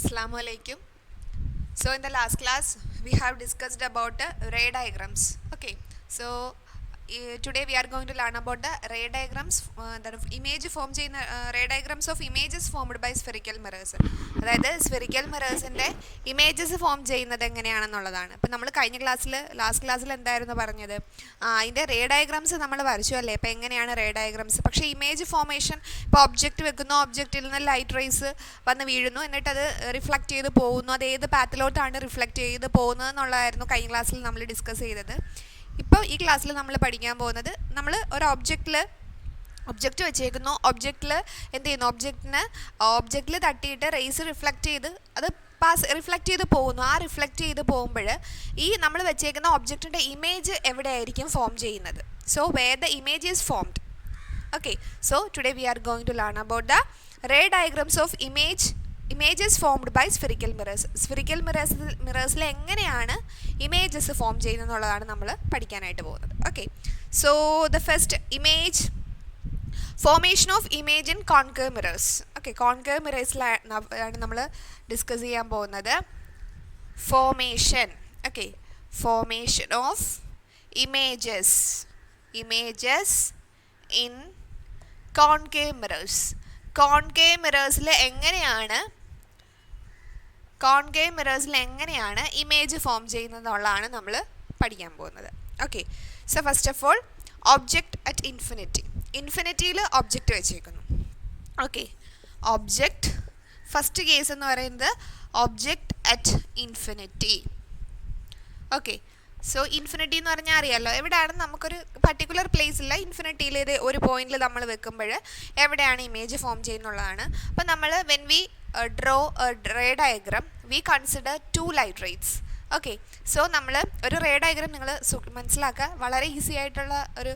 Assalamu alaikum. So in the last class we have discussed about ray diagrams. Okay. So today we are going to learn about the ray diagrams, that image formed in ray diagrams of images formed by spherical mirrors. അതായത് spherical മിറേഴ്സിൻ്റെ images form ചെയ്യുന്നത് എങ്ങനെയാണെന്നുള്ളതാണ്. അപ്പോൾ നമ്മൾ കഴിഞ്ഞ last ക്ലാസ്സിൽ എന്തായിരുന്നു പറഞ്ഞത്? അതിൻ്റെ ray diagrams നമ്മൾ വരച്ചു അല്ലേ? ഇപ്പോൾ എങ്ങനെയാണ് റേ ഡയഗ്രാംസ്? പക്ഷേ ഇമേജ് ഫോമേഷൻ, ഇപ്പോൾ ഒബ്ജക്റ്റ് വെക്കുന്നു, ഒബ്ജക്റ്റിൽ നിന്ന് ലൈറ്റ് റേസ് വന്ന് വീഴുന്നു, എന്നിട്ട് അത് റിഫ്ലക്റ്റ് ചെയ്ത് പോകുന്നു. അത് ഏത് പാത്തിലോട്ടാണ് റിഫ്ലക്റ്റ് ചെയ്ത് പോകുന്നത് എന്നുള്ളതായിരുന്നു കഴിഞ്ഞ ക്ലാസ്സിൽ നമ്മൾ ഡിസ്കസ് ചെയ്തത്. ഇപ്പോൾ ഈ ക്ലാസ്സിൽ നമ്മൾ പഠിക്കാൻ പോകുന്നത്, നമ്മൾ ഒരു ഒബ്ജക്റ്റ് വെച്ചേക്കുന്നു, ഒബ്ജക്റ്റിൽ എന്ത് ചെയ്യുന്നു, ഒബ്ജക്റ്റിൽ തട്ടിയിട്ട് റേസ് റിഫ്ലക്റ്റ് ചെയ്ത് അത് റിഫ്ലക്റ്റ് ചെയ്ത് പോകുന്നു. ആ റിഫ്ലക്റ്റ് ചെയ്ത് പോകുമ്പോൾ ഈ നമ്മൾ വെച്ചേക്കുന്ന ഒബ്ജക്റ്റിൻ്റെ ഇമേജ് എവിടെയായിരിക്കും ഫോം ചെയ്യുന്നത്? So where the image is formed. Okay, so today we are going to learn about the ray diagrams of images formed by spherical mirrors. Spherical മിറേഴ്സിൽ എങ്ങനെയാണ് ഇമേജസ് ഫോം ചെയ്യുന്നതെന്നുള്ളതാണ് നമ്മൾ പഠിക്കാനായിട്ട് പോകുന്നത്. Okay, so the first image formation of image in concave mirrors. Okay, concave മിറേഴ്സിലാണ് നമ്മൾ discuss ചെയ്യാൻ പോകുന്നത്. Formation of images in concave mirrors. Concave മിറേഴ്സിൽ എങ്ങനെയാണ് ഇമേജ് ഫോം ചെയ്യുന്നതെന്നുള്ളതാണ് നമ്മൾ പഠിക്കാൻ പോകുന്നത്. Okay, so first of all object at ഇൻഫിനിറ്റിയിൽ ഒബ്ജക്റ്റ് വെച്ചേക്കുന്നു. ഓക്കെ, ഒബ്ജക്റ്റ് ഫസ്റ്റ് കേസ് എന്ന് പറയുന്നത് object at infinity. Okay, so infinity എന്ന് പറഞ്ഞാൽ അറിയാമല്ലോ, എവിടെയാണ് നമുക്കൊരു പർട്ടിക്കുലർ പ്ലേസില്ല, ഇൻഫിനിറ്റിയിൽ ഇത് ഒരു പോയിന്റിൽ നമ്മൾ വെക്കുമ്പോൾ എവിടെയാണ് ഇമേജ് ഫോം ചെയ്യുന്നുള്ളതാണ്. അപ്പോൾ നമ്മൾ when we draw ray diagram we consider 2 light rays. Okay, so നമ്മൾ ഒരു റേ ഡയഗ്രാം നിങ്ങൾ മനസ്സിലാക്കുക, വളരെ ഈസി ആയിട്ടുള്ള ഒരു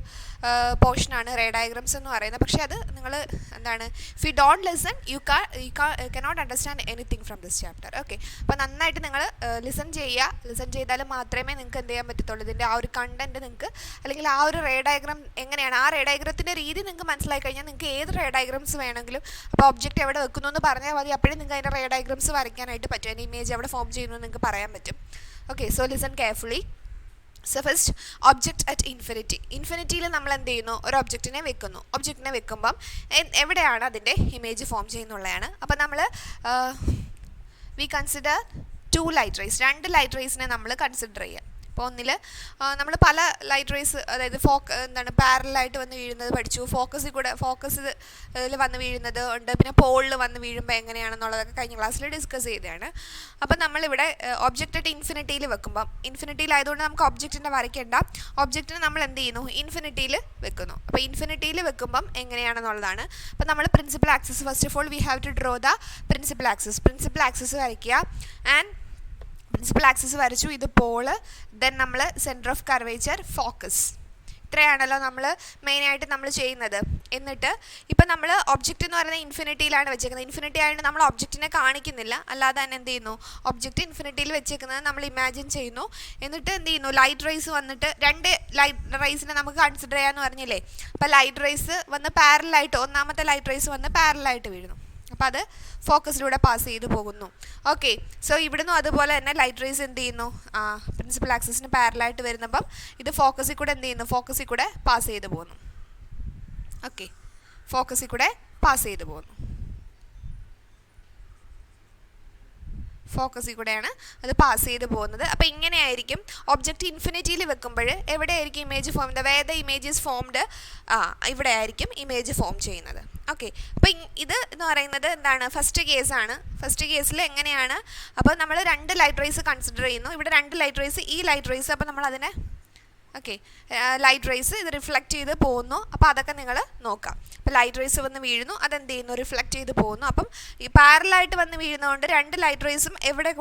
പോർഷനാണ് റേ ഡയഗ്രാംസ് എന്ന് പറയുന്നത്. പക്ഷേ അത് നിങ്ങൾ എന്താണ്, if you don't listen you cannot understand anything from this chapter. Okay, അപ്പോൾ നന്നായിട്ട് നിങ്ങൾ ലിസൺ ചെയ്താൽ മാത്രമേ നിങ്ങൾക്ക് എന്ത് ചെയ്യാൻ പറ്റത്തുള്ളൂ, ഇതിൻ്റെ ആ ഒരു കണ്ടൻറ്റ് നിങ്ങൾക്ക്, അല്ലെങ്കിൽ ആ ഒരു റേ ഡയഗ്രാം എങ്ങനെയാണ്, ആ റേ ഡയഗ്രത്തിൻ്റെ രീതി നിങ്ങൾക്ക് മനസ്സിലാക്കി കഴിഞ്ഞാൽ നിങ്ങൾക്ക് ഏത് റേ ഡയഗ്രാംസ് വേണമെങ്കിലും, അപ്പോൾ ഒബ്ജക്റ്റ് എവിടെ വെക്കുന്നു എന്ന് പറഞ്ഞാൽ മതി, അപ്പോഴും നിങ്ങൾക്ക് അതിൻ്റെ റേ ഡയഗ്രാംസ് വരയ്ക്കാനായിട്ട് പറ്റും, അതിൻ്റെ ഇമേജ് എവിടെ ഫോം ചെയ്യുന്നു എന്ന് നിങ്ങൾക്ക് പറയാൻ പറ്റും. Okay, so listen carefully. So first, object at ഇൻഫിനിറ്റിയിൽ നമ്മൾ എന്ത് ചെയ്യുന്നു, ഒരു ഒബ്ജക്റ്റിനെ വെക്കുമ്പം എവിടെയാണ് അതിൻ്റെ ഇമേജ് ഫോം ചെയ്യുന്നുള്ളതാണ്. അപ്പം നമ്മൾ we consider 2 light rays, 2 light റേസിനെ നമ്മൾ കൺസിഡർ ചെയ്യുക. അപ്പോൾ ഒന്നിൽ നമ്മൾ പല ലൈറ്റ് റേസ്, അതായത് പാരലായിട്ട് വന്ന് വീഴുന്നത് പഠിച്ചു, ഫോക്കസ് ഇതിൽ വന്ന് വീഴുന്നത് ഉണ്ട്, പിന്നെ പോളിൽ വന്ന് വീഴുമ്പോൾ എങ്ങനെയാണെന്നുള്ളതൊക്കെ കഴിഞ്ഞ ക്ലാസ്സിൽ ഡിസ്കസ് ചെയ്തതാണ്. അപ്പം നമ്മളിവിടെ ഒബ്ജക്റ്റ് അറ്റ് ഇൻഫിനിറ്റിയിൽ വെക്കുമ്പം, ഇൻഫിനിറ്റിയിലായതുകൊണ്ട് നമുക്ക് ഒബ്ജക്റ്റിനെ വരയ്ക്കേണ്ട, ഒബ്ജക്റ്റിനെ നമ്മൾ എന്ത് ചെയ്യുന്നു, ഇൻഫിനിറ്റിയിൽ വെക്കുന്നു. അപ്പോൾ ഇൻഫിനിറ്റിയിൽ വെക്കുമ്പം എങ്ങനെയാണെന്നുള്ളതാണ്. അപ്പോൾ നമ്മൾ principal axis, first of all we have to draw the principal axis വരയ്ക്കുക. ആൻഡ് പ്രിൻസിപ്പൽ ആക്സിസ് വരച്ചു, ഇത് പോള്, ദെൻ നമ്മൾ സെൻറ്റർ ഓഫ് കർവേച്ചർ, ഫോക്കസ്. ഇത്രയാണല്ലോ നമ്മൾ മെയിനായിട്ട് നമ്മൾ ചെയ്യുന്നത്. എന്നിട്ട് ഇപ്പം നമ്മൾ ഒബ്ജക്റ്റ് എന്ന് പറയുന്നത് ഇൻഫിനിറ്റിയിലാണ് വെച്ചേക്കുന്നത്. ഇൻഫിനിറ്റി ആയതുകൊണ്ട് നമ്മൾ ഒബ്ജക്റ്റിനെ കാണിക്കുന്നില്ല, അല്ലാതെ തന്നെ എന്ത് ചെയ്യുന്നു, ഒബ്ജക്റ്റ് ഇൻഫിനിറ്റിയിൽ വെച്ചേക്കുന്നത് നമ്മൾ ഇമാജിൻ ചെയ്യുന്നു. എന്നിട്ട് എന്ത് ചെയ്യുന്നു, ലൈറ്റ് റേസ് വന്നിട്ട് 2 ലൈറ്റ് റേസിനെ നമുക്ക് കൺസിഡർ ചെയ്യാമെന്ന് പറഞ്ഞില്ലേ. അപ്പോൾ ലൈറ്റ് റേസ് വന്ന് പാരലായിട്ട്, ഒന്നാമത്തെ ലൈറ്റ് റേസ് വന്ന് പാരലായിട്ട് വീഴുന്നു, അപ്പോൾ അത് ഫോക്കസിലൂടെ പാസ് ചെയ്ത് പോകുന്നു. ഓക്കെ, സോ ഇവിടുന്ന് അതുപോലെ തന്നെ ലൈറ്റ് റേസ് എന്ത് ചെയ്യുന്നു, പ്രിൻസിപ്പൽ ആക്സിസിന് പാരലായിട്ട് വരുന്നപ്പം ഇത് ഫോക്കസിൽ കൂടെ എന്ത് ചെയ്യുന്നു, ഫോക്കസിൽ കൂടെ പാസ് ചെയ്ത് പോകുന്നു. ഓക്കെ, ഫോക്കസിൽ കൂടെ പാസ് ചെയ്ത് പോകുന്നു, ഫോക്കസിൽ കൂടെയാണ് അത് പാസ് ചെയ്ത് പോകുന്നത്. അപ്പോൾ ഇങ്ങനെയായിരിക്കും ഒബ്ജക്റ്റ് ഇൻഫിനിറ്റിയിൽ വെക്കുമ്പോൾ എവിടെയായിരിക്കും image form, where the image is formed, ഇവിടെ ആയിരിക്കും ഇമേജ് ഫോം ചെയ്യുന്നത്. ഓക്കെ, അപ്പോൾ ഇത് എന്ന് പറയുന്നത് എന്താണ്, ഫസ്റ്റ് കേസാണ്. ഫസ്റ്റ് കേസിൽ എങ്ങനെയാണ്, അപ്പോൾ നമ്മൾ 2 ലൈറ്റ് റേസ് കൺസിഡർ ചെയ്യുന്നു. ഇവിടെ 2 ലൈറ്റ് റേസ്, ഈ ലൈറ്റ് റേസ്, അപ്പോൾ നമ്മൾ അതിനെ ലൈറ്റ് റേസ് ഇത് റിഫ്ലക്റ്റ് ചെയ്ത് പോകുന്നു. അപ്പോൾ അതൊക്കെ നിങ്ങൾ നോക്കാം. അപ്പോൾ ലൈറ്റ് റേസ് വന്ന് വീഴുന്നു, അതെന്ത് ചെയ്യുന്നു, റിഫ്ലക്റ്റ് ചെയ്ത് പോകുന്നു. അപ്പം ഈ പാരലായിട്ട് വന്ന് വീഴുന്നതുകൊണ്ട് 2 ലൈറ്റ് റേസും എവിടെ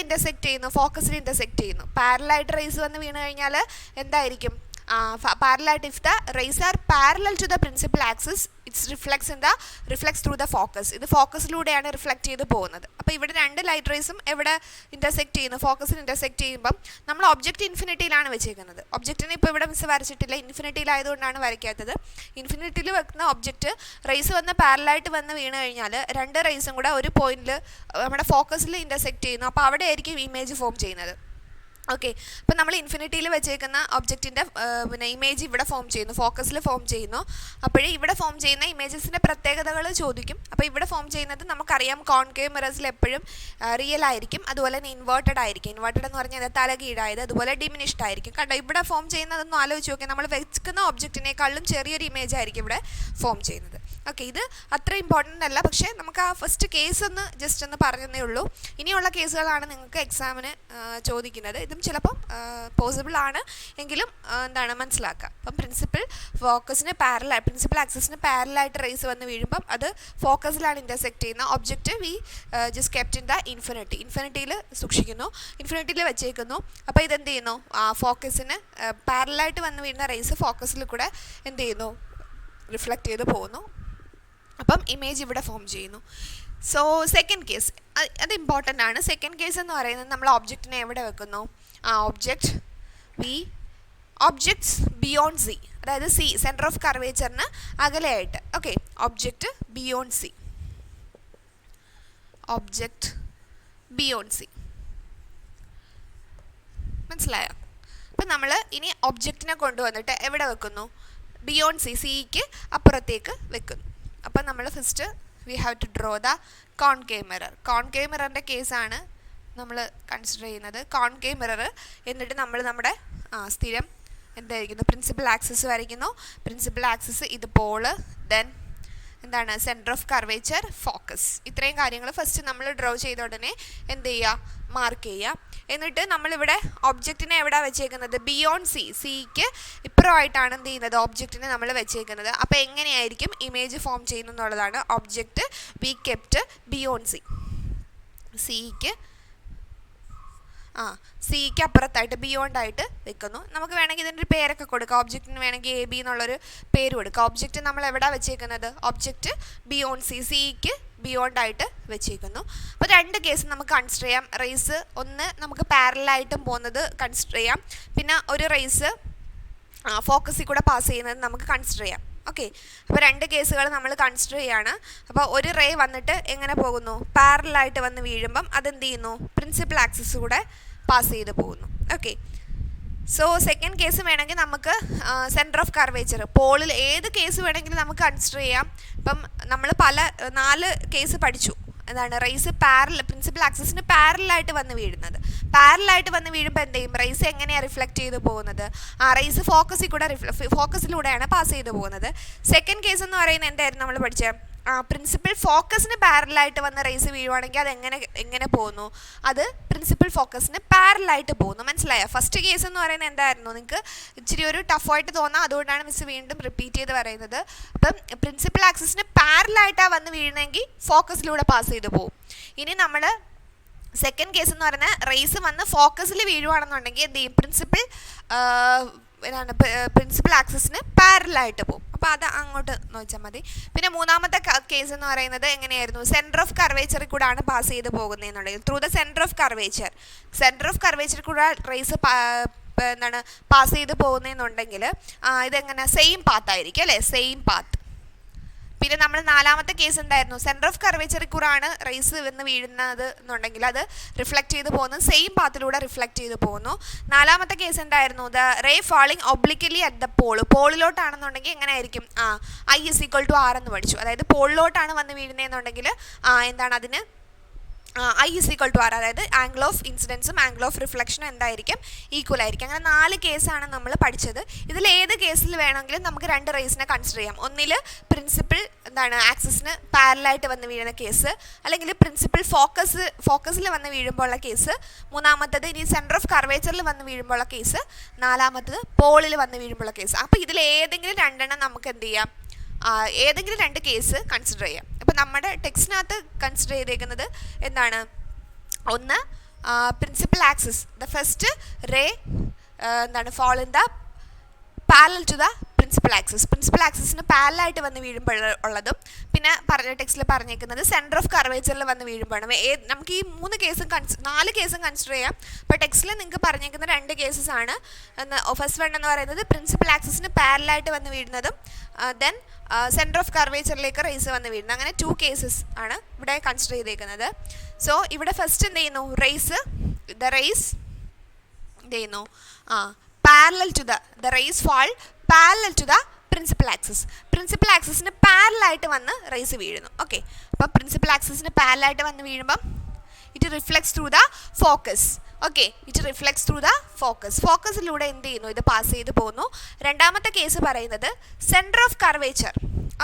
ഇൻ്റർസെക്റ്റ് ചെയ്യുന്നു, ഫോക്കസിൽ ഇൻ്റർസെക്റ്റ് ചെയ്യുന്നു. പാരലായിട്ട് റേസ് വന്ന് വീണ് കഴിഞ്ഞാൽ എന്തായിരിക്കും, parallel if the rays are parallel to the principal axis it's reflects through the focus. ഇത് ഫോക്കസിലൂടെയാണ് റിഫ്ലക്റ്റ് ചെയ്ത് പോകുന്നത്. അപ്പോൾ ഇവിടെ രണ്ട് ലൈറ്റ് റേസും എവിടെ ഇൻ്റർസെക്റ്റ് ചെയ്യുന്നു? ഫോക്കസിൽ ഇൻ്റർസെക്റ്റ് ചെയ്യുമ്പം നമ്മൾ ഒബ്ജക്റ്റ് ഇൻഫിനിറ്റിയിലാണ് വെച്ചേക്കുന്നത്. ഒബ്ജക്റ്റിനെ ഇപ്പോൾ ഇവിടെ മിസ് വരച്ചിട്ടില്ല, ഇൻഫിനിറ്റിയിലായതുകൊണ്ടാണ് വരയ്ക്കാത്തത്. ഇൻഫിനിറ്റിയിൽ വെക്കുന്ന ഒബ്ജക്റ്റ് റേസ് വന്ന് പാരലായിട്ട് വന്ന് വീണ് കഴിഞ്ഞാൽ രണ്ട് റേസും കൂടെ ഒരു പോയിന്റിൽ നമ്മുടെ ഫോക്കസിൽ ഇൻ്റർസെക്റ്റ് ചെയ്യുന്നു. അപ്പോൾ അവിടെ ആയിരിക്കും ഇമേജ് ഫോം ചെയ്യുന്നത്. ഓക്കെ, അപ്പോൾ നമ്മൾ ഇൻഫിനിറ്റിയിൽ വെച്ചേക്കുന്ന ഒബ്ജക്റ്റിൻ്റെ പിന്നെ ഇമേജ് ഇവിടെ ഫോം ചെയ്യുന്നു, ഫോക്കസിൽ ഫോം ചെയ്യുന്നു. അപ്പോഴേ ഇവിടെ ഫോം ചെയ്യുന്ന ഇമേജസിൻ്റെ പ്രത്യേകതകൾ ചോദിക്കും. അപ്പോൾ ഇവിടെ ഫോം ചെയ്യുന്നത് നമുക്കറിയാം, കോൺകേവ് മിറേഴ്സിൽ എപ്പോഴും റിയൽ ആയിരിക്കും, അതുപോലെ തന്നെ ഇൻവേർട്ടഡ് ആയിരിക്കും. ഇൻവേർട്ടഡ് എന്ന് പറഞ്ഞാൽ തലകീഴായത്, അതുപോലെ ഡിമിനിഷ്ഡ് ആയിരിക്കും. കണ്ടോ, ഇവിടെ ഫോം ചെയ്യുന്നതൊന്നും ആലോചിച്ച് നോക്കിയാൽ നമ്മൾ വെക്കുന്ന ഒബ്ജക്റ്റിനേക്കാളും ചെറിയൊരു ഇമേജ് ആയിരിക്കും ഇവിടെ ഫോം ചെയ്യുന്നത്. ഓക്കെ, ഇത് അത്ര ഇമ്പോർട്ടൻ്റ് അല്ല, പക്ഷേ നമുക്ക് ആ ഫസ്റ്റ് കേസ് ഒന്ന് ജസ്റ്റ് ഒന്ന് പറഞ്ഞതേ ഉള്ളൂ. ഇനിയുള്ള കേസുകളാണ് നിങ്ങൾക്ക് എക്സാമിന് ചോദിക്കുന്നത്. ഇതും ചിലപ്പം പോസിബിൾ ആണ്, എങ്കിലും എന്താണ് മനസ്സിലാക്കുക. അപ്പം പ്രിൻസിപ്പൽ ആക്സിസിന് പാരലായിട്ട് റേസ് വന്ന് വീഴുമ്പം അത് ഫോക്കസിലാണ് ഇൻ്റർസെക്റ്റ് ചെയ്യുന്ന object we just kept in the ഇൻഫിനിറ്റിയിൽ സൂക്ഷിക്കുന്നു, ഇൻഫിനിറ്റിയിൽ വെച്ചേക്കുന്നു. അപ്പോൾ ഇതെന്ത് ചെയ്യുന്നു? ഫോക്കസിന് പാരലായിട്ട് വന്ന് വീഴുന്ന റേസ് ഫോക്കസിൽ കൂടെ എന്ത് ചെയ്യുന്നു? റിഫ്ലക്റ്റ് ചെയ്ത് പോകുന്നു. അപ്പം ഇമേജ് ഇവിടെ ഫോം ചെയ്യുന്നു. സോ സെക്കൻഡ് കേസ് അത് ഇമ്പോർട്ടൻ്റ് ആണ്. സെക്കൻഡ് കേസ് എന്ന് പറയുന്നത് നമ്മൾ ഒബ്ജക്റ്റിനെ എവിടെ വെക്കുന്നു? ഒബ്ജക്ട്സ് ബിയോണ്ട് സി, അതായത് സി സെൻറ്റർ ഓഫ് കർവേച്ചറിന് അകലെയായിട്ട്. ഓക്കെ, ഒബ്ജക്റ്റ് ബിയോണ്ട് സി മനസ്സിലായോ? അപ്പം നമ്മൾ ഇനി ഒബ്ജക്റ്റിനെ കൊണ്ടുവന്നിട്ട് എവിടെ വെക്കുന്നു? ബിയോണ്ട് സിക്ക് അപ്പുറത്തേക്ക് വെക്കുന്നു. അപ്പം നമ്മൾ first we have to draw the concave മിററിൻ്റെ കേസാണ് നമ്മൾ കൺസിഡർ ചെയ്യുന്നത്. കോൺകേവ് മിറർ എന്നിട്ട് നമ്മൾ നമ്മുടെ സ്ഥിരം എന്തായിരിക്കുന്നു? പ്രിൻസിപ്പൽ ആക്സിസ് വരയ്ക്കുന്നു. പ്രിൻസിപ്പൽ ആക്സിസ് ഇത് പോള്, ദെൻ എന്താണ്? Centre of curvature, focus. ഇത്രയും കാര്യങ്ങൾ ഫസ്റ്റ് നമ്മൾ ഡ്രോ ചെയ്ത ഉടനെ എന്ത് ചെയ്യുക? മാർക്ക് ചെയ്യുക. എന്നിട്ട് നമ്മളിവിടെ ഒബ്ജക്റ്റിനെ എവിടെ വെച്ചേക്കുന്നത്? ബിയോണ്ട് സിക്ക് ഇപ്പുറമായിട്ടാണ് എന്ത് ചെയ്യുന്നത്? ഒബ്ജക്റ്റിനെ നമ്മൾ വെച്ചേക്കുന്നത്. അപ്പോൾ എങ്ങനെയായിരിക്കും ഇമേജ് ഫോം ചെയ്യുന്നത് എന്നുള്ളതാണ്. ഒബ്ജക്റ്റ് വി കെപ്റ്റ് ബിയോണ്ട് സിക്ക് അപ്പുറത്തായിട്ട് ബിയോണ്ടായിട്ട് വെക്കുന്നു. നമുക്ക് വേണമെങ്കിൽ ഇതിൻ്റെ ഒരു പേരൊക്കെ കൊടുക്കാം. ഒബ്ജക്റ്റിന് വേണമെങ്കിൽ AB എന്നുള്ളൊരു പേര് കൊടുക്കാം. ഒബ്ജക്റ്റ് നമ്മൾ എവിടെ വെച്ചേക്കുന്നത്? ഒബ്ജക്റ്റ് ബിയോണ്ട് സിക്ക് ബിയോണ്ടായിട്ട് വെച്ചേക്കുന്നു. അപ്പോൾ രണ്ട് കേസ് നമുക്ക് കൺസിഡർ ചെയ്യാം. റേസ് ഒന്ന് നമുക്ക് പാരലായിട്ടും പോകുന്നത് കൺസിഡർ ചെയ്യാം, പിന്നെ ഒരു റേസ് ഫോക്കസിൽ കൂടെ പാസ് ചെയ്യുന്നത് നമുക്ക് കൺസിഡർ ചെയ്യാം. ഓക്കെ, അപ്പോൾ രണ്ട് കേസുകൾ നമ്മൾ കൺസിഡർ ചെയ്യാണ്. അപ്പോൾ ഒരു റേ വന്നിട്ട് എങ്ങനെ പോകുന്നു? പാരലായിട്ട് വന്ന് വീഴുമ്പം അതെന്ത് ചെയ്യുന്നു? പ്രിൻസിപ്പൽ ആക്സിസ് കൂടെ പാസ് ചെയ്ത് പോകുന്നു. ഓക്കെ, സോ സെക്കൻഡ് കേസ് വേണമെങ്കിൽ നമുക്ക് സെൻറ്റർ ഓഫ് കർവേച്ചർ, പോളിൽ ഏത് കേസ് വേണമെങ്കിലും നമുക്ക് കൺസിഡർ ചെയ്യാം. ഇപ്പം നമ്മൾ 4 കേസ് പഠിച്ചു. എന്താണ്? റേസ് പ്രിൻസിപ്പൽ ആക്സിസിന് പാരലായിട്ട് വന്ന് വീഴുന്നത്. പാരലായിട്ട് വന്ന് വീഴുമ്പോൾ എന്ത് ചെയ്യും? റേസ് എങ്ങനെയാണ് റിഫ്ലക്റ്റ് ചെയ്ത് പോകുന്നത്? റേസ് ഫോക്കസിലൂടെയാണ് പാസ് ചെയ്ത് പോകുന്നത്. സെക്കൻഡ് കേസ് എന്ന് പറയുന്നത് എന്തായിരുന്നു നമ്മൾ പഠിച്ചത്? പ്രിൻസിപ്പൽ ഫോക്കസിന് പാരലായിട്ട് വന്ന് റേസ് വീഴുവാണെങ്കിൽ അത് എങ്ങനെ പോകുന്നു? അത് പ്രിൻസിപ്പൽ ഫോക്കസിന് പാരലായിട്ട് പോകുന്നു. മനസ്സിലായോ? ഫസ്റ്റ് കേസ് എന്ന് പറയുന്നത് എന്തായിരുന്നു? നിങ്ങൾക്ക് ഇച്ചിരി ഒരു ടഫായിട്ട് തോന്നാം, അതുകൊണ്ടാണ് മിസ് വീണ്ടും റിപ്പീറ്റ് ചെയ്ത് പറയുന്നത്. അപ്പം പ്രിൻസിപ്പൽ ആക്സിസിന് പാരലായിട്ടാണ് വന്ന് വീഴുന്നതെങ്കിൽ ഫോക്കസിലൂടെ പാസ് ചെയ്ത് പോകും. ഇനി നമ്മൾ സെക്കൻഡ് കേസ് എന്ന് പറയുന്നത് റേസ് വന്ന് ഫോക്കസിൽ വീഴുവാണെന്നുണ്ടെങ്കിൽ എന്ത് ചെയ്യും? പ്രിൻസിപ്പൽ ആക്സിസിന് പാരലായിട്ട് പോകും. അപ്പോൾ അത് അങ്ങോട്ട് നോക്കിയാൽ മതി. പിന്നെ മൂന്നാമത്തെ കേസ് എന്ന് പറയുന്നത് എങ്ങനെയായിരുന്നു? സെൻറ്റർ ഓഫ് കർവേച്ചറിൽ കൂടെയാണ് പാസ് ചെയ്ത് പോകുന്നതെന്നുണ്ടെങ്കിൽ ത്രൂ ദ സെൻറ്റർ ഓഫ് കർവേച്ചറിൽ കൂടെ റേസ് എന്താണ് പാസ് ചെയ്ത് പോകുന്നതെന്നുണ്ടെങ്കിൽ ഇതെങ്ങനെ? സെയിം പാത്തായിരിക്കും അല്ലേ? Same path. പിന്നെ നമ്മൾ നാലാമത്തെ കേസ് എന്തായിരുന്നു? സെൻറ്റർ ഓഫ് കർവേച്ചറിൽ കൂടെയാണ് റേസ് വന്ന് വീഴുന്നത് എന്നുണ്ടെങ്കിൽ അത് റിഫ്ലക്റ്റ് ചെയ്ത് പോകുന്നത് സെയിം പാത്തിലൂടെ റിഫ്ലക്റ്റ് ചെയ്ത് പോകുന്നു. നാലാമത്തെ കേസ് എന്തായിരുന്നു? The ray falling obliquely at the പോളിലോട്ടാണെന്നുണ്ടെങ്കിൽ എങ്ങനെ ആയിരിക്കും? I = R എന്ന് പഠിച്ചു. അതായത് പോളിലോട്ടാണ് വന്ന് വീഴുന്നതെന്നുണ്ടെങ്കിൽ എന്താണ് അതിന്? I = R, അതായത് ആംഗിൾ ഓഫ് ഇൻസിഡൻസും ആംഗിൾ ഓഫ് റിഫ്ലക്ഷനും എന്തായിരിക്കും? ഈക്വൽ ആയിരിക്കും. അങ്ങനെ 4 കേസാണ് നമ്മൾ പഠിച്ചത്. ഇതിൽ ഏത് കേസിൽ വേണമെങ്കിലും നമുക്ക് 2 റേസിനെ കൺസിഡർ ചെയ്യാം. ഒന്നിൽ പ്രിൻസിപ്പൽ ആക്സിസിന് പാരലായിട്ട് വന്ന് വീഴുന്ന കേസ്, അല്ലെങ്കിൽ പ്രിൻസിപ്പൽ ഫോക്കസിൽ വന്ന് വീഴുമ്പോൾ ഉള്ള കേസ്, മൂന്നാമത്തത് ഇനി സെൻറ്റർ ഓഫ് കർവേച്ചറിൽ വന്ന് വീഴുമ്പോൾ ഉള്ള കേസ്, നാലാമത്തത് പോളിൽ വന്ന് വീഴുമ്പോൾ ഉള്ള കേസ്. അപ്പോൾ ഇതിൽ ഏതെങ്കിലും 2 നമുക്ക് എന്ത് ചെയ്യാം? ഏതെങ്കിലും 2 കേസ് കൺസിഡർ ചെയ്യാം. അപ്പോൾ നമ്മുടെ ടെക്സ്റ്റിനകത്ത് കൺസിഡർ ചെയ്തേക്കുന്നത് എന്താണ്? ഒന്ന് principal axis, the first ray എന്താണ്? fall in the parallel to the principal ആക്സിസിന് പാരലായിട്ട് വന്ന് വീഴുമ്പോഴുള്ളതും പിന്നെ ടെക്സ്റ്റിൽ പറഞ്ഞേക്കുന്നത് സെൻറ്റർ ഓഫ് കർവേച്ചറിൽ വന്ന് വീഴുമ്പോഴാണ്. നമുക്ക് ഈ 4 കേസും കൺസിഡർ ചെയ്യാം. അപ്പോൾ ടെക്സ്റ്റിൽ നിങ്ങൾക്ക് പറഞ്ഞേക്കുന്ന 2 കേസസ് ആണ്. ഫസ്റ്റ് വൺ എന്ന് പറയുന്നത് പ്രിൻസിപ്പൽ ആക്സിസിന് പാരലായിട്ട് വന്ന് വീഴുന്നതും ദെൻ സെൻറ്റർ ഓഫ് കർവേച്ചറിലേക്ക് റേസ് വന്ന് വീഴുന്നത്. അങ്ങനെ 2 കേസസ് ആണ് ഇവിടെ കൺസിഡർ ചെയ്തേക്കുന്നത്. സോ ഇവിടെ ഫസ്റ്റ് എന്ത് ചെയ്യുന്നു, ദ റേസ് എന്ത് ചെയ്യുന്നു, parallel to the rays fall parallel to the principal ആക്സിസിന് പാരലായിട്ട് വന്ന് റേസ് വീഴുന്നു. ഓക്കെ, അപ്പോൾ പ്രിൻസിപ്പൽ ആക്സിസിന് പാരലായിട്ട് വന്ന് വീഴുമ്പം it reflects through the focus. Okay, it reflects through the ഫോക്കസിലൂടെ എന്ത് ചെയ്യുന്നു, ഇത് പാസ് ചെയ്ത് പോകുന്നു. രണ്ടാമത്തെ കേസ് പറയുന്നത് centre of curvature.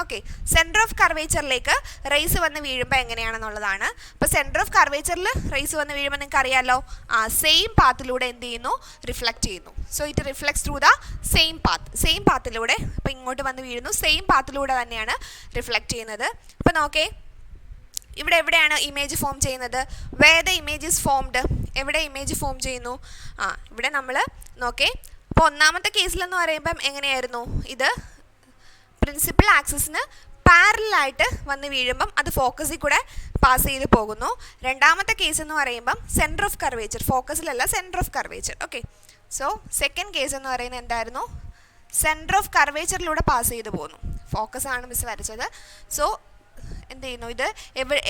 Okay, centre of കർവേച്ചറിലേക്ക് റേസ് വന്ന് വീഴുമ്പോൾ എങ്ങനെയാണെന്നുള്ളതാണ്. അപ്പോൾ സെൻറ്റർ ഓഫ് കർവേച്ചറിൽ റേസ് വന്ന് വീഴുമ്പോൾ നിങ്ങൾക്ക് അറിയാമല്ലോ, സെയിം പാത്തിലൂടെ എന്ത് ചെയ്യുന്നു, റിഫ്ലക്റ്റ് ചെയ്യുന്നു. So it reflects through the same പാത്തിലൂടെ. അപ്പോൾ ഇങ്ങോട്ട് വന്ന് വീഴുന്നു, സെയിം പാത്തിലൂടെ തന്നെയാണ് റിഫ്ലക്റ്റ് ചെയ്യുന്നത്. അപ്പോൾ നോക്കേ, ഇവിടെ എവിടെയാണ് ഇമേജ് ഫോം ചെയ്യുന്നത്, where the image is formed, എവിടെ ഇമേജ് ഫോം ചെയ്യുന്നു, ഇവിടെ നമ്മൾ നോക്കേ. അപ്പോൾ ഒന്നാമത്തെ കേസിലെന്ന് പറയുമ്പം എങ്ങനെയായിരുന്നു, ഇത് പ്രിൻസിപ്പൽ ആക്സിസിന് പാരലായിട്ട് വന്ന് വീഴുമ്പം അത് ഫോക്കസിൽ കൂടെ പാസ് ചെയ്ത് പോകുന്നു. രണ്ടാമത്തെ കേസ് എന്ന് പറയുമ്പം സെൻറ്റർ ഓഫ് കർവേച്ചർ, ഫോക്കസിലല്ല centre of curvature. Okay, so second case എന്ന് പറയുന്നത് എന്തായിരുന്നു, സെൻറ്റർ ഓഫ് കർവേച്ചറിലൂടെ പാസ് ചെയ്ത് പോകുന്നു. ഫോക്കസ് ആണ് മിസ് വരച്ചത്. സോ എന്ത് ചെയ്യുന്നു, ഇത്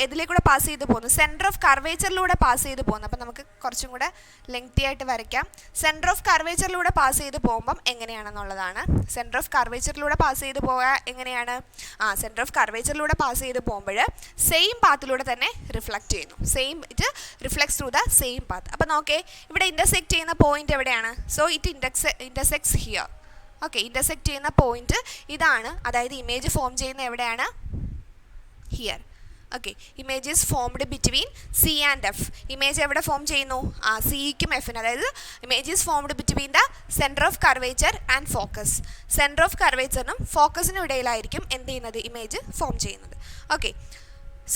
എതിലേക്കൂടെ പാസ് ചെയ്ത് പോകുന്നു, സെൻറ്റർ ഓഫ് കർവേച്ചറിലൂടെ പാസ് ചെയ്ത് പോകുന്നു. അപ്പം നമുക്ക് കുറച്ചും കൂടെ ലെങ്തി ആയിട്ട് വരയ്ക്കാം. സെൻറ്റർ ഓഫ് കർവേച്ചറിലൂടെ പാസ് ചെയ്ത് പോകുമ്പം എങ്ങനെയാണെന്നുള്ളതാണ്. സെൻറ്റർ ഓഫ് കർവേച്ചറിലൂടെ പാസ് ചെയ്ത് പോയാൽ എങ്ങനെയാണ്, സെൻറ്റർ ഓഫ് കർവേച്ചറിലൂടെ പാസ് ചെയ്ത് പോകുമ്പോൾ സെയിം പാത്തിലൂടെ തന്നെ റിഫ്ലക്റ്റ് ചെയ്യുന്നു. It reflects through the same path. അപ്പം നോക്കേ, ഇവിടെ ഇൻ്റർസെക്റ്റ് ചെയ്യുന്ന പോയിന്റ് എവിടെയാണ്, so it intersects here. Okay, intersect ചെയ്യുന്ന പോയിന്റ് ഇതാണ്. അതായത് ഇമേജ് ഫോം ചെയ്യുന്ന എവിടെയാണ്, here. Okay, image is formed between C and F. ഇമേജ് എവിടെ ഫോം ചെയ്യുന്നു, സിക്കും എഫിനും. അതായത് image is formed between the centre of curvature and focus. Centre of കർവേച്ചറിനും ഫോക്കസിനും ഇടയിലായിരിക്കും എന്ത് ചെയ്യുന്നത്, ഇമേജ് ഫോം ചെയ്യുന്നത്. ഓക്കെ,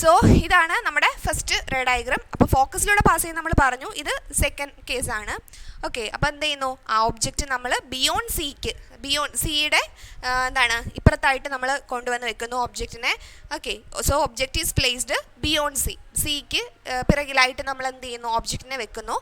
സോ ഇതാണ് നമ്മുടെ ഫസ്റ്റ് റേ ഡയഗ്രാം. അപ്പോൾ ഫോക്കസിലൂടെ പാസ് ചെയ്യുന്ന നമ്മൾ പറഞ്ഞു, ഇത് സെക്കൻഡ് കേസാണ്. ഓക്കെ, അപ്പോൾ എന്ത് ചെയ്യുന്നു, ഒബ്ജക്റ്റ് നമ്മൾ ബിയോണ്ട് സിയുടെ എന്താണ് ഇപ്പുറത്തായിട്ട് നമ്മൾ കൊണ്ടുവന്ന് വെക്കുന്നു ഒബ്ജക്റ്റിനെ. Okay, so object is placed beyond സിക്ക് പിറകിലായിട്ട് നമ്മൾ എന്ത് ചെയ്യുന്നു, ഒബ്ജക്റ്റിനെ വെക്കുന്നു.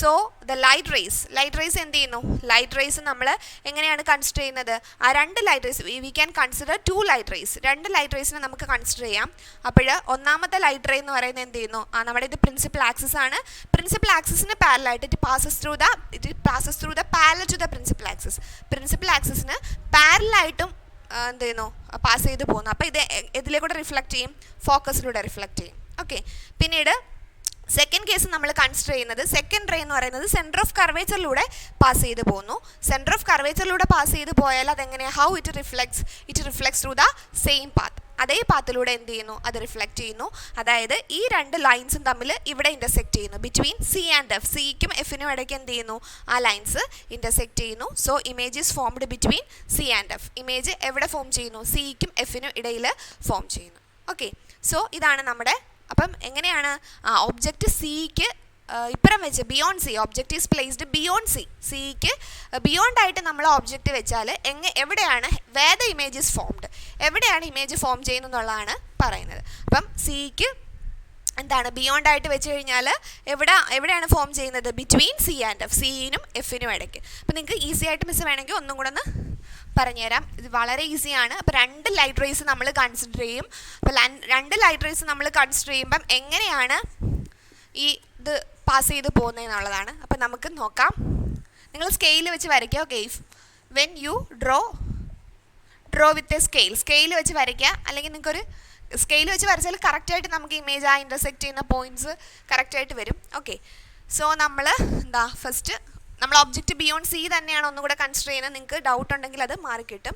സോ ദ ലൈറ്റ് റേസ് എന്ത് ചെയ്യുന്നു, ലൈറ്റ് റേസ് നമ്മൾ എങ്ങനെയാണ് കൺസിഡർ ചെയ്യുന്നത്, ആ 2 light rays we can consider 2 light rays. 2 light റേസിനെ നമുക്ക് കൺസിഡർ ചെയ്യാം. അപ്പോൾ ഒന്നാമത്തെ ലൈറ്റ് റേ എന്ന് പറയുന്നത് എന്ത് ചെയ്യുന്നു, നമ്മുടെ ഇത് പ്രിൻസിപ്പൽ ആക്സിസ് ആണ്. പ്രിൻസിപ്പൽ ആക്സിസിന് പാരലായിട്ട് it passes through the parallel to the principal ആക്സിസിന് പാരലായിട്ടും എന്ത് ചെയ്യുന്നു, പാസ് ചെയ്ത് പോകുന്നു. അപ്പോൾ ഇത് ഇതിലേക്കൂടെ റിഫ്ലക്റ്റ് ചെയ്യും, ഫോക്കസിലൂടെ റിഫ്ലക്റ്റ് ചെയ്യും. ഓക്കെ, പിന്നീട് സെക്കൻഡ് കേസ് നമ്മൾ കൺസിഡർ ചെയ്യുന്നത്, സെക്കൻഡ് റേ എന്ന് പറയുന്നത് സെൻറ്റർ ഓഫ് കർവേച്ചറിലൂടെ പാസ് ചെയ്ത് പോകുന്നു. സെൻറ്റർ ഓഫ് കർവേച്ചറിലൂടെ പാസ് ചെയ്ത് പോയാൽ അതെങ്ങനെയാണ്, how it reflects through the same path. അതേ പാത്തിലൂടെ എന്ത് ചെയ്യുന്നു, അത് റിഫ്ലക്റ്റ് ചെയ്യുന്നു. അതായത് ഈ 2 ലൈൻസും തമ്മിൽ ഇവിടെ ഇൻ്റർസെക്റ്റ് ചെയ്യുന്നു ബിറ്റ്വീൻ സി ആൻഡ് എഫ്. സിക്കും എഫിനും ഇടയ്ക്ക് എന്ത് ചെയ്യുന്നു, ആ ലൈൻസ് ഇൻ്റർസെക്റ്റ് ചെയ്യുന്നു. So image is formed between C and F. ഇമേജ് എവിടെ ഫോം ചെയ്യുന്നു, സിക്കും എഫിനും ഇടയിൽ ഫോം ചെയ്യുന്നു. ഓക്കെ, സോ ഇതാണ് നമ്മുടെ. അപ്പം എങ്ങനെയാണ് ഒബ്ജക്റ്റ് സിക്ക് ഇപ്പുറം വെച്ച് beyond C, object is placed beyond സിക്ക് ബിയോണ്ടായിട്ട് നമ്മൾ ഒബ്ജക്റ്റ് വെച്ചാൽ എവിടെയാണ് where the image is formed, എവിടെയാണ് ഇമേജ് ഫോം ചെയ്യുന്നതെന്നുള്ളതാണ് പറയുന്നത്. അപ്പം സിക്ക് എന്താണ് ബിയോണ്ടായിട്ട് വെച്ച് കഴിഞ്ഞാൽ എവിടെയാണ് ഫോം ചെയ്യുന്നത്, ബിറ്റ്വീൻ സി ആൻഡ് എഫ്, സിനും എഫിനും ഇടയ്ക്ക്. അപ്പം നിങ്ങൾക്ക് ഈസി ആയിട്ട് മിസ് വേണമെങ്കിൽ ഒന്നും കൂടെ ഒന്ന് പറഞ്ഞുതരാം. ഇത് വളരെ ഈസിയാണ്. അപ്പോൾ 2 ലൈറ്റ് റേസ് നമ്മൾ കൺസിഡർ ചെയ്യും. അപ്പോൾ 2 ലൈറ്റ് റേസ് നമ്മൾ കൺസിഡർ ചെയ്യുമ്പം എങ്ങനെയാണ് ഈ ഇത് പാസ് ചെയ്ത് പോകുന്നതെന്നുള്ളതാണ്. അപ്പോൾ നമുക്ക് നോക്കാം. നിങ്ങൾ സ്കെയിൽ വെച്ച് വരയ്ക്കുക. Okay, when you draw with a scale വെച്ച് വരയ്ക്കുക. അല്ലെങ്കിൽ നിങ്ങൾക്കൊരു സ്കെയിൽ വെച്ച് വരച്ചാൽ കറക്റ്റായിട്ട് നമുക്ക് ഇമേജ് ആ ഇൻ്റർസെക്റ്റ് ചെയ്യുന്ന പോയിൻറ്റ്സ് കറക്റ്റായിട്ട് വരും. ഓക്കെ, സോ നമ്മൾ ഫസ്റ്റ് നമ്മൾ ഒബ്ജക്റ്റ് ബിയോണ്ട് സി തന്നെയാണ് ഒന്നുകൂടെ കൺസിഡർ ചെയ്യുന്നത്. നിങ്ങൾക്ക് ഡൗട്ട് ഉണ്ടെങ്കിൽ അത് മാറിക്കിട്ടും.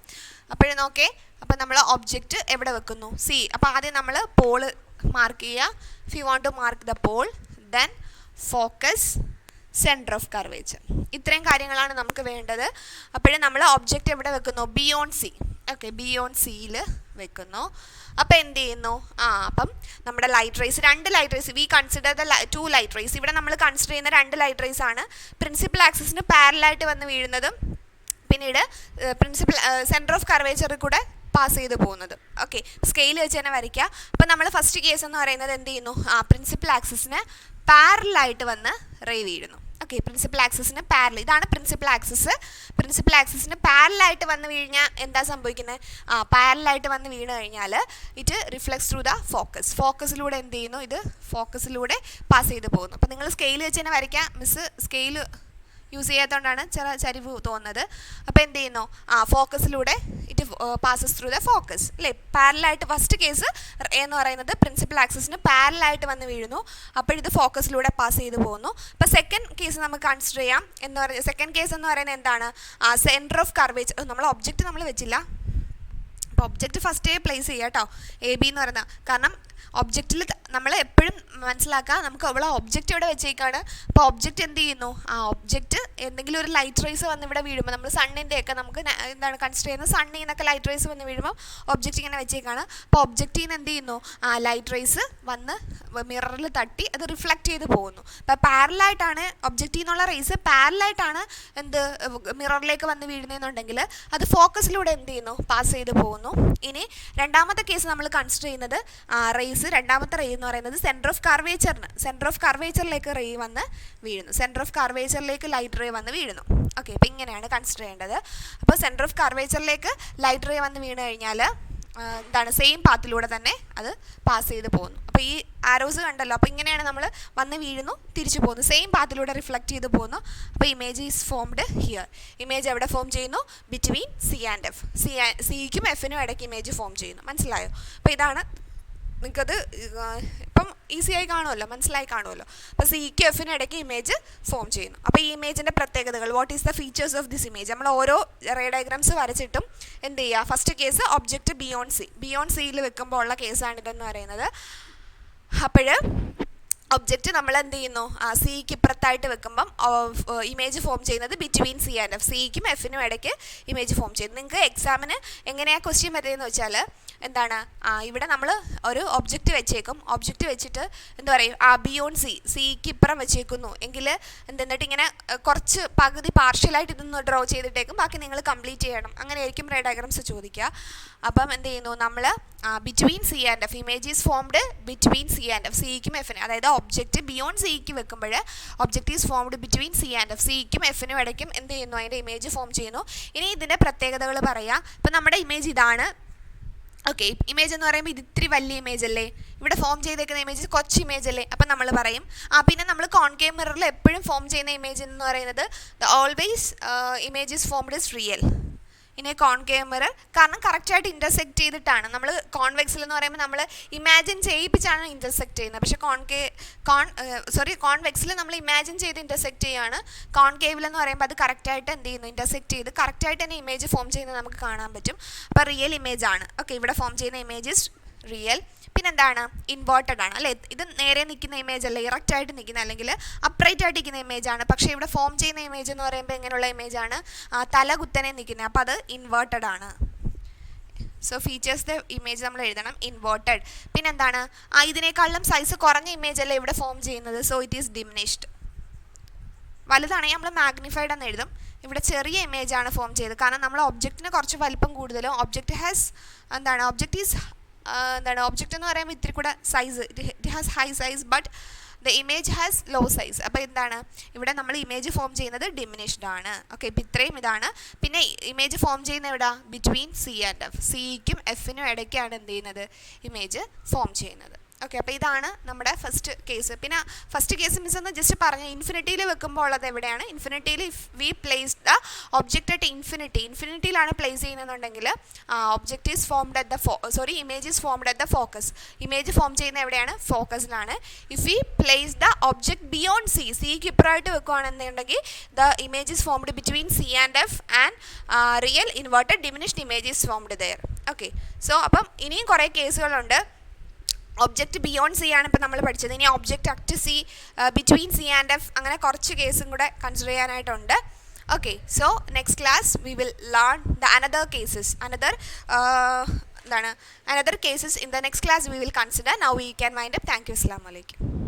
അപ്പോഴേ നോക്കേ, അപ്പോൾ നമ്മൾ ഒബ്ജക്റ്റ് എവിടെ വെക്കുന്നു, സി. അപ്പോൾ ആദ്യം നമ്മൾ പോള് മാർക്ക് ചെയ്യുക. If you want to mark the pole, then focus, centre of curvature. ഇത്രയും കാര്യങ്ങളാണ് നമുക്ക് വേണ്ടത്. അപ്പോഴേ നമ്മൾ ഒബ്ജക്റ്റ് എവിടെ വെക്കുന്നു, ബിയോണ്ട് സി. ഓക്കെ, ബിയോണ്ട് സിയിൽ വെക്കുന്നു. അപ്പോൾ എന്ത് ചെയ്യുന്നു, അപ്പം നമ്മുടെ light rays 2 light rays, we consider the 2 light raise. ഇവിടെ നമ്മൾ കൺസിഡർ ചെയ്യുന്ന 2 ലൈറ്റ് റേസ് ആണ്. പ്രിൻസിപ്പൽ ആക്സിസിന് പാരലായിട്ട് വന്ന് വീഴുന്നതും പിന്നീട് പ്രിൻസിപ്പൽ സെൻറ്റർ ഓഫ് കർവേച്ചറിൽ കൂടെ പാസ് ചെയ്ത് പോകുന്നത്. ഓക്കെ, സ്കെയിൽ വെച്ച് തന്നെ വരയ്ക്കുക. അപ്പോൾ നമ്മൾ ഫസ്റ്റ് കേസ് എന്ന് പറയുന്നത് എന്ത് ചെയ്യുന്നു, പ്രിൻസിപ്പൽ ആക്സിസിന് പാരലായിട്ട് വന്ന് റേ വീഴുന്നു. ഓക്കെ, പ്രിൻസിപ്പൽ ആക്സിസിന് പാരൽ, ഇതാണ് പ്രിൻസിപ്പൽ ആക്സിസ്. പ്രിൻസിപ്പൽ ആക്സിസിന് പാരലായിട്ട് വന്ന് വീഴിഞ്ഞാൽ എന്താ സംഭവിക്കുന്നത്, പാരലായിട്ട് വന്ന് വീണ് കഴിഞ്ഞാൽ it reflects through the focus. ഫോക്കസിലൂടെ എന്ത് ചെയ്യുന്നു, ഇത് ഫോക്കസിലൂടെ പാസ് ചെയ്ത് പോകുന്നു. അപ്പോൾ നിങ്ങൾ സ്കെയിൽ വെച്ച് തന്നെ വരയ്ക്കുക. മിസ് സ്കെയിൽ യൂസ് ചെയ്യാത്തതുകൊണ്ടാണ് ചരിവ് തോന്നുന്നത്. അപ്പോൾ എന്ത് ചെയ്യുന്നു, ഫോക്കസിലൂടെ it passes through the focus അല്ലേ. പാരലായിട്ട് ഫസ്റ്റ് കേസ് എന്ന് പറയുന്നത് പ്രിൻസിപ്പൽ ആക്സിസിന് പാരലായിട്ട് വന്ന് വീഴുന്നു, അപ്പോൾ ഇത് ഫോക്കസിലൂടെ പാസ് ചെയ്ത് പോകുന്നു. അപ്പോൾ സെക്കൻഡ് കേസ് നമുക്ക് കൺസിഡർ ചെയ്യാം. എന്ന് പറയുന്നത് സെക്കൻഡ് കേസ് എന്ന് പറയുന്നത് എന്താണ്, സെൻറ്റർ ഓഫ് കർവേച്ചർ. നമ്മൾ ഒബ്ജക്റ്റ് നമ്മൾ വെച്ചില്ല, അപ്പോൾ ഒബ്ജക്റ്റ് ഫസ്റ്റേ പ്ലേസ് ചെയ്യുക കേട്ടോ, എ ബി എന്ന് പറയുന്നത്. കാരണം ഒബ്ജക്റ്റിൽ നമ്മൾ എപ്പോഴും മനസ്സിലാക്കുക, നമുക്ക് അവിടെ ഒബ്ജക്റ്റ് ഇവിടെ വെച്ചേക്കാണ്. അപ്പോൾ ഒബ്ജക്റ്റ് എന്ത് ചെയ്യുന്നു, ഒബ്ജക്റ്റ് എന്തെങ്കിലും ഒരു ലൈറ്റ് റേസ് വന്ന് ഇവിടെ വീഴുമ്പോൾ, നമ്മൾ സണ്ണിൻ്റെയൊക്കെ നമുക്ക് എന്താണ് കൺസിഡർ ചെയ്യുന്നത്, സണ്ണിൽ നിന്നൊക്കെ ലൈറ്റ് റേസ് വന്ന് വീഴുമ്പോൾ ഒബ്ജക്റ്റ് ഇങ്ങനെ വെച്ചേക്കാണ്. അപ്പോൾ ഒബ്ജക്റ്റിൽ നിന്ന് എന്ത് ചെയ്യുന്നു, ലൈറ്റ് റേസ് വന്ന് മിററിൽ തട്ടി അത് റിഫ്ലക്റ്റ് ചെയ്ത് പോകുന്നു. അപ്പോൾ പാരലായിട്ടാണ് ഒബ്ജക്റ്റിൽ നിന്നുള്ള റേസ് പാരലായിട്ടാണ് എന്ത് മിററിലേക്ക് വന്ന് വീഴുന്നതെന്നുണ്ടെങ്കിൽ അത് ഫോക്കസിലൂടെ എന്ത് ചെയ്യുന്നു, പാസ് ചെയ്ത് പോകുന്നു. ഇനി രണ്ടാമത്തെ കേസ് നമ്മൾ കൺസിഡർ ചെയ്യുന്നത് റേസ്, രണ്ടാമത്തെ റേ എന്ന് പറയുന്നത് സെൻറ്റർ ഓഫ് കർവേച്ചറിലേക്ക് റേ വന്ന് വീഴുന്നു. സെൻറ്റർ ഓഫ് കർവേച്ചറിലേക്ക് ലൈറ്റ് റേ വന്ന് വീഴുന്നു. ഓക്കെ, അപ്പോൾ ഇങ്ങനെയാണ് കൺസിഡർ ചെയ്യേണ്ടത്. അപ്പോൾ സെൻറ്റർ ഓഫ് കർവേച്ചറിലേക്ക് ലൈറ്റ് റേ വന്ന് വീണ് കഴിഞ്ഞാൽ എന്താണ്, സെയിം പാത്തിലൂടെ തന്നെ അത് പാസ് ചെയ്ത് പോകുന്നു. അപ്പോൾ ഈ ആരോസ് കണ്ടല്ലോ, അപ്പോൾ ഇങ്ങനെയാണ് നമ്മൾ വന്ന് വീഴുന്നു, തിരിച്ചു പോകുന്നു, സെയിം പാത്തിലൂടെ റിഫ്ലക്റ്റ് ചെയ്ത് പോകുന്നു. അപ്പോൾ image is formed here. Image എവിടെ ഫോം ചെയ്യുന്നു, ബിറ്റ്വീൻ സി ആൻഡ് എഫ്. സിക്കും എഫിനും ഇടയ്ക്ക് ഇമേജ് ഫോം ചെയ്യുന്നു. മനസ്സിലായോ? അപ്പോൾ ഇതാണ്, നിങ്ങൾക്കത് ഇപ്പം ഈസി ആയി കാണുമല്ലോ, മനസ്സിലായി കാണുമല്ലോ. അപ്പോൾ സിക്ക് എഫിന് ഇടയ്ക്ക് ഇമേജ് ഫോം ചെയ്യുന്നു. അപ്പോൾ ഈ ഇമേജിൻ്റെ പ്രത്യേകതകൾ, what is the features of this image, നമ്മൾ ഓരോ റേ ഡയഗ്രാംസ് വരച്ചിട്ടും എന്ത് ചെയ്യുക, ഫസ്റ്റ് കേസ് ഒബ്ജക്റ്റ് ബിയോണ്ട് സിയിൽ വെക്കുമ്പോൾ ഉള്ള കേസാണിതെന്ന് പറയുന്നത്. അപ്പോൾ ഒബ്ജക്റ്റ് നമ്മൾ എന്ത് ചെയ്യുന്നു, സിക്ക് ഇപ്പുറത്തായിട്ട് വെക്കുമ്പം ഇമേജ് ഫോം ചെയ്യുന്നത് ബിറ്റ്വീൻ സി ആൻഡ് എഫ്. സിക്കും എഫിനും ഇടയ്ക്ക് ഇമേജ് ഫോം ചെയ്യുന്നു. നിങ്ങൾക്ക് എക്സാമിന് എങ്ങനെയാണ് ക്വസ്റ്റ്യൻ വരുന്നതെന്ന് വെച്ചാൽ എന്താണ്, ഇവിടെ നമ്മൾ ഒരു ഒബ്ജക്റ്റ് വെച്ചേക്കും, ഒബ്ജക്റ്റ് വെച്ചിട്ട് എന്താ പറയും, ബിയോണ്ട് സിക്ക് ഇപ്പുറം വെച്ചേക്കുന്നു എങ്കിൽ എന്നിട്ട് ഇങ്ങനെ കുറച്ച് പകുതി പാർഷ്യലായിട്ട് ഇതൊന്ന് ഡ്രോ ചെയ്തിട്ടേക്കും, ബാക്കി നിങ്ങൾ കംപ്ലീറ്റ് ചെയ്യണം. അങ്ങനെയായിരിക്കും റേ ഡയഗ്രാംസ് ചോദിക്കുക. അപ്പം എന്ത് ചെയ്യുന്നു, നമ്മൾ between C and F, image is formed between C and F. സിക്കും എഫിനും, അതായത് ഒബ്ജക്റ്റ് ബിയോണ്ട് സിക്ക് വെക്കുമ്പോൾ object is formed between C and F. സിക്കും എഫിനും ഇടയ്ക്കും എന്ത് ചെയ്യുന്നു, അതിൻ്റെ ഇമേജ് ഫോം ചെയ്യുന്നു. ഇനി ഇതിൻ്റെ പ്രത്യേകതകൾ പറയാം. ഇപ്പം നമ്മുടെ ഇമേജ് ഇതാണ്. ഓക്കെ, ഇമേജ് എന്ന് പറയുമ്പോൾ ഇത് ഇത്തിരി വലിയ ഇമേജ് അല്ലേ, ഇവിടെ ഫോം ചെയ്തേക്കുന്ന ഇമേജ് കൊച്ചു ഇമേജ് അല്ലേ. അപ്പം നമ്മൾ പറയും പിന്നെ നമ്മൾ കോൺകേവ് മിററിൽ എപ്പോഴും ഫോം ചെയ്യുന്ന ഇമേജ് എന്ന് പറയുന്നത് always image is formed is real in A concave mirror. കാരണം കറക്റ്റായിട്ട് ഇൻ്റർസെക്റ്റ് ചെയ്തിട്ടാണ്. നമ്മൾ കോൺവെക്സിൽ എന്ന് പറയുമ്പോൾ നമ്മൾ ഇമാജിൻ ചെയ്യിപ്പിച്ചാണ് ഇൻ്റർസെക്റ്റ് ചെയ്യുന്നത്. പക്ഷേ കോൺവെക്സിൽ നമ്മൾ ഇമാജിൻ ചെയ്ത് ഇൻ്റർസെക്റ്റ് ചെയ്യുകയാണ്. കോൺകേവിൽ എന്ന് പറയുമ്പോൾ അത് കറക്റ്റായിട്ട് എന്ത് ചെയ്യുന്നു, ഇൻ്റർസെക്റ്റ് ചെയ്ത് കറക്റ്റായിട്ട് തന്നെ ഇമേജ് ഫോം ചെയ്യുന്നത് നമുക്ക് കാണാൻ പറ്റും. അപ്പോൾ റിയൽ ഇമേജ് ആണ്. ഓക്കെ, ഇവിടെ ഫോം ചെയ്യുന്ന ഇമേജ് ഇസ് റിയൽ. പിന്നെന്താണ്, ഇൻവേർട്ടഡ് ആണ് അല്ലേ. ഇത് നേരെ നിൽക്കുന്ന ഇമേജ് അല്ല, ഇറക്റ്റ് ആയിട്ട് നിൽക്കുന്ന അല്ലെങ്കിൽ അപ്രൈറ്റ് ആയിട്ട് നിൽക്കുന്ന ഇമേജ് ആണ്. പക്ഷേ ഇവിടെ ഫോം ചെയ്യുന്ന ഇമേജ് എന്ന് പറയുമ്പോൾ എങ്ങനെയുള്ള ഇമേജ് ആണ്, തല കുത്തനെ നിൽക്കുന്നത്. അപ്പോൾ അത് ഇൻവേർട്ടഡ് ആണ്. സോ ഫീച്ചേഴ്സ് ദ ഇമേജ് നമ്മൾ എഴുതണം, ഇൻവേർട്ടഡ്. പിന്നെന്താണ്, ഇതിനേക്കാളും സൈസ് കുറഞ്ഞ ഇമേജ് അല്ല ഇവിടെ ഫോം ചെയ്യുന്നത്. So it is diminished. വലുതാണെങ്കിൽ നമ്മൾ മാഗ്നിഫൈഡ് എന്ന് എഴുതും. ഇവിടെ ചെറിയ ഇമേജ് ആണ് ഫോം ചെയ്തത്. കാരണം നമ്മൾ ഒബ്ജക്റ്റിന് കുറച്ച് വലിപ്പം കൂടുതലും, ഒബ്ജക്റ്റ് എന്ന് പറയുമ്പോൾ ഇത്തിരി കൂടെ size, it has high size but the image has low size. അപ്പോൾ എന്താണ്, ഇവിടെ നമ്മൾ ഇമേജ് ഫോം ചെയ്യുന്നത് ഡിമിനിഷ്ഡ് ആണ്. ഓക്കെ, ഇപ്പം ഇത്രയും ഇതാണ്. പിന്നെ ഇമേജ് ഫോം ചെയ്യുന്ന എവിടെ, ബിറ്റ്വീൻ സി ആൻഡ് എഫ്. സിക്കും എഫിനും ഇടയ്ക്കാണ് എന്ത് ചെയ്യുന്നത്, ഇമേജ് ഫോം ചെയ്യുന്നത്. ഓക്കെ, അപ്പോൾ ഇതാണ് നമ്മുടെ ഫസ്റ്റ് കേസ്. പിന്നെ ഫസ്റ്റ് കേസ് മീൻസ് എന്ന് ജസ്റ്റ് പറഞ്ഞു, ഇൻഫിനിറ്റിയിൽ വെക്കുമ്പോൾ ഉള്ളത് എവിടെയാണ്, ഇൻഫിനിറ്റിയിൽ if we place the object at ഇൻഫിനിറ്റിയിലാണ് പ്ലേസ് ചെയ്യുന്നതെന്നുണ്ടെങ്കിൽ object is formed at image is formed at the focus. Image form ചെയ്യുന്ന എവിടെയാണ്, ഫോക്കസിലാണ്. If we place the object beyond സിക്ക് ഇപ്പുറമായിട്ട് വെക്കുകയാണെന്നുണ്ടെങ്കിൽ the image is formed between C and F and real inverted diminished image is formed there. Okay, so അപ്പം ഇനിയും കുറേ കേസുകളുണ്ട്. ഒബ്ജക്റ്റ് ബിയോണ്ട് സി ആണ് ഇപ്പോൾ നമ്മൾ പഠിച്ചത്. ഇനി object at C, between C and F, അങ്ങനെ കുറച്ച് കേസും കൂടെ കൺസിഡർ ചെയ്യാനായിട്ടുണ്ട്. Okay, so next class we will learn the another cases in the next class we will consider. Now we can wind up. Thank you. അസ്സലാമു അലൈക്കും.